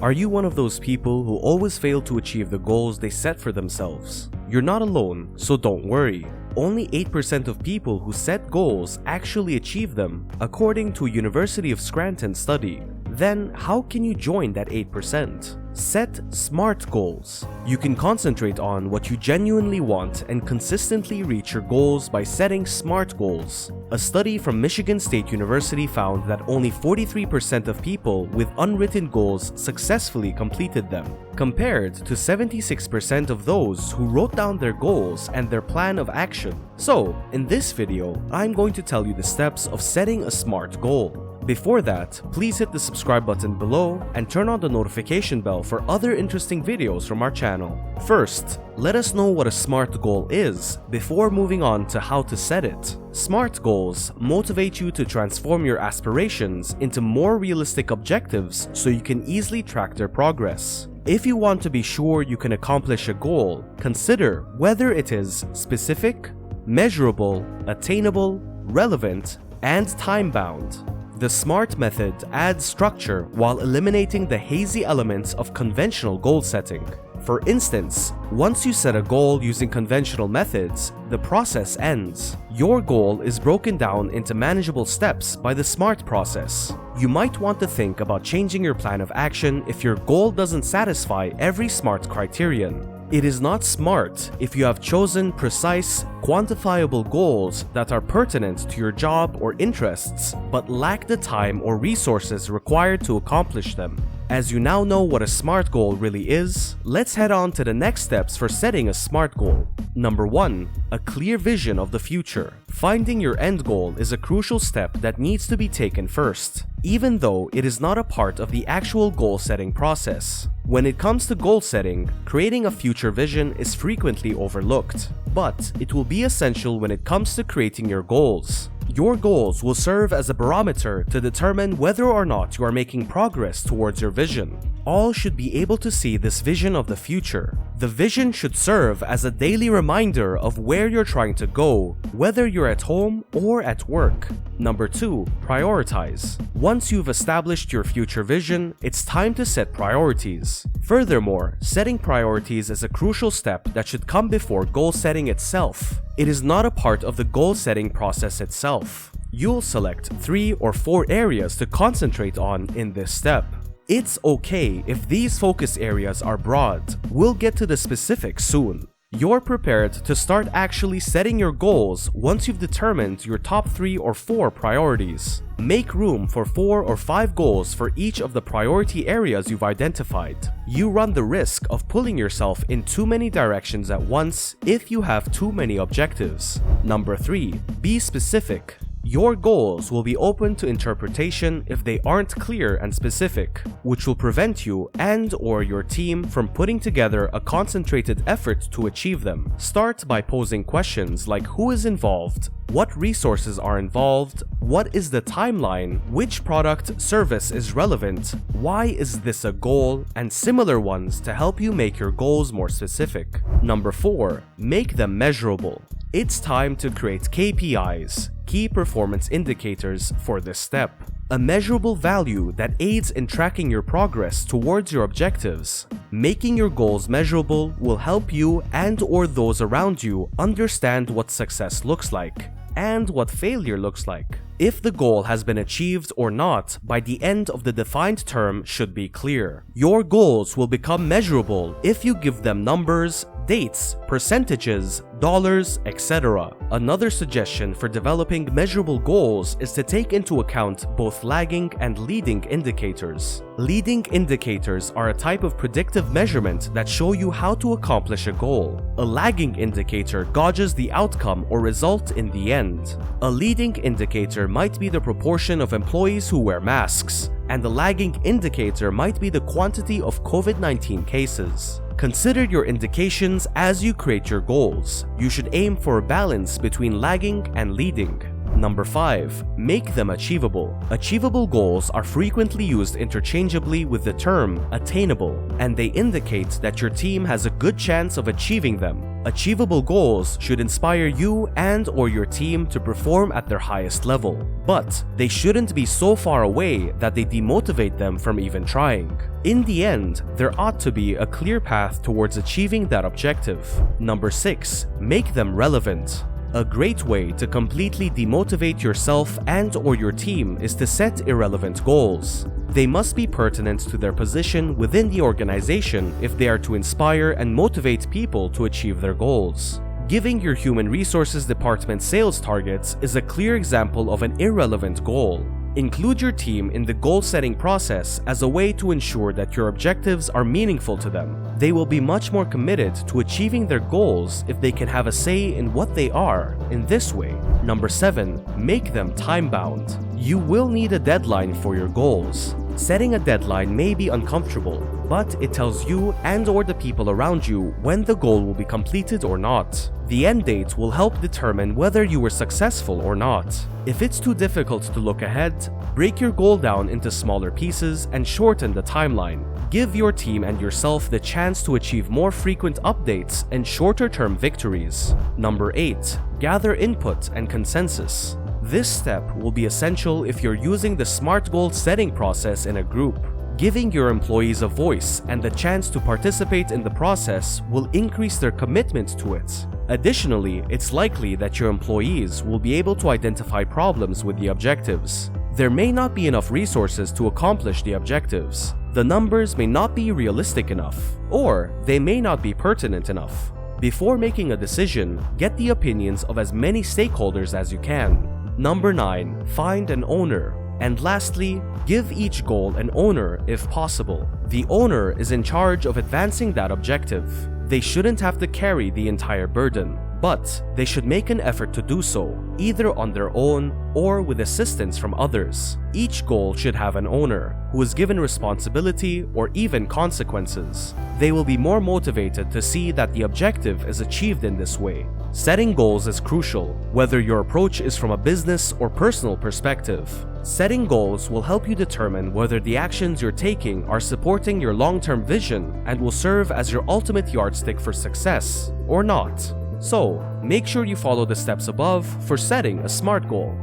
Are you one of those people who always fail to achieve the goals they set for themselves? You're not alone, so don't worry. Only 8% of people who set goals actually achieve them, according to a University of Scranton study. Then, how can you join that 8%? Set SMART goals. You can concentrate on what you genuinely want and consistently reach your goals by setting SMART goals. A study from Michigan State University found that only 43% of people with unwritten goals successfully completed them, compared to 76% of those who wrote down their goals and their plan of action. So, in this video, I'm going to tell you the steps of setting a SMART goal. Before that, please hit the subscribe button below and turn on the notification bell for other interesting videos from our channel. First, let us know what a SMART goal is before moving on to how to set it. SMART goals motivate you to transform your aspirations into more realistic objectives so you can easily track their progress. If you want to be sure you can accomplish a goal, consider whether it is specific, measurable, attainable, relevant, and time-bound. The SMART method adds structure while eliminating the hazy elements of conventional goal setting. For instance, once you set a goal using conventional methods, the process ends. Your goal is broken down into manageable steps by the SMART process. You might want to think about changing your plan of action if your goal doesn't satisfy every SMART criterion. It is not smart if you have chosen precise, quantifiable goals that are pertinent to your job or interests, but lack the time or resources required to accomplish them. As you now know what a SMART goal really is, let's head on to the next steps for setting a SMART goal. Number 1. A clear vision of the future. Finding your end goal is a crucial step that needs to be taken first, even though it is not a part of the actual goal setting process. When it comes to goal setting, creating a future vision is frequently overlooked, but it will be essential when it comes to creating your goals. Your goals will serve as a barometer to determine whether or not you are making progress towards your vision. All should be able to see this vision of the future. The vision should serve as a daily reminder of where you're trying to go, whether you're at home or at work. Number 2. Prioritize. Once you've established your future vision, it's time to set priorities. Furthermore, setting priorities is a crucial step that should come before goal setting itself. It is not a part of the goal setting process itself. You'll select 3 or 4 areas to concentrate on in this step. It's okay if these focus areas are broad. We'll get to the specifics soon. You're prepared to start actually setting your goals once you've determined your top 3 or 4 priorities. Make room for 4 or 5 goals for each of the priority areas you've identified. You run the risk of pulling yourself in too many directions at once if you have too many objectives. Number 3. Be specific. Your goals will be open to interpretation if they aren't clear and specific, which will prevent you and/or your team from putting together a concentrated effort to achieve them. Start by posing questions like who is involved, what resources are involved, what is the timeline, which product service is relevant, why is this a goal, and similar ones to help you make your goals more specific. Number 4. Make them measurable. It's time to create KPIs, key performance indicators, for this step. A measurable value that aids in tracking your progress towards your objectives. Making your goals measurable will help you and/or those around you understand what success looks like and what failure looks like. If the goal has been achieved or not by the end of the defined term should be clear. Your goals will become measurable if you give them numbers, dates, percentages, dollars, etc. Another suggestion for developing measurable goals is to take into account both lagging and leading indicators. Leading indicators are a type of predictive measurement that show you how to accomplish a goal. A lagging indicator gauges the outcome or result in the end. A leading indicator might be the proportion of employees who wear masks, and the lagging indicator might be the quantity of COVID-19 cases. Consider your indications as you create your goals. You should aim for a balance between lagging and leading. Number 5. Make them achievable. Achievable goals are frequently used interchangeably with the term attainable, and they indicate that your team has a good chance of achieving them. Achievable goals should inspire you and/or your team to perform at their highest level, but they shouldn't be so far away that they demotivate them from even trying. In the end, there ought to be a clear path towards achieving that objective. Number 6, make them relevant. A great way to completely demotivate yourself and/or your team is to set irrelevant goals. They must be pertinent to their position within the organization if they are to inspire and motivate people to achieve their goals. Giving your human resources department sales targets is a clear example of an irrelevant goal. Include your team in the goal-setting process as a way to ensure that your objectives are meaningful to them. They will be much more committed to achieving their goals if they can have a say in what they are in this way. Number 7, make them time-bound. You will need a deadline for your goals. Setting a deadline may be uncomfortable, but it tells you and/or the people around you when the goal will be completed or not. The end date will help determine whether you were successful or not. If it's too difficult to look ahead, break your goal down into smaller pieces and shorten the timeline. Give your team and yourself the chance to achieve more frequent updates and shorter-term victories. Number 8, gather input and consensus. This step will be essential if you're using the SMART goal setting process in a group. Giving your employees a voice and the chance to participate in the process will increase their commitment to it. Additionally, it's likely that your employees will be able to identify problems with the objectives. There may not be enough resources to accomplish the objectives. The numbers may not be realistic enough, or they may not be pertinent enough. Before making a decision, get the opinions of as many stakeholders as you can. Number 9, find an owner. And lastly, give each goal an owner if possible. The owner is in charge of advancing that objective. They shouldn't have to carry the entire burden, but they should make an effort to do so, either on their own or with assistance from others. Each goal should have an owner who is given responsibility or even consequences. They will be more motivated to see that the objective is achieved in this way. Setting goals is crucial, whether your approach is from a business or personal perspective. Setting goals will help you determine whether the actions you're taking are supporting your long-term vision and will serve as your ultimate yardstick for success or not. So, make sure you follow the steps above for setting a SMART goal.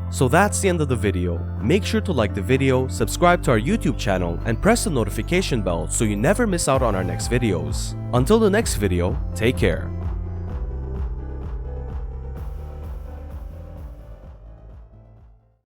So that's the end of the video. Make sure to like the video, subscribe to our YouTube channel, and press the notification bell so you never miss out on our next videos. Until the next video, take care.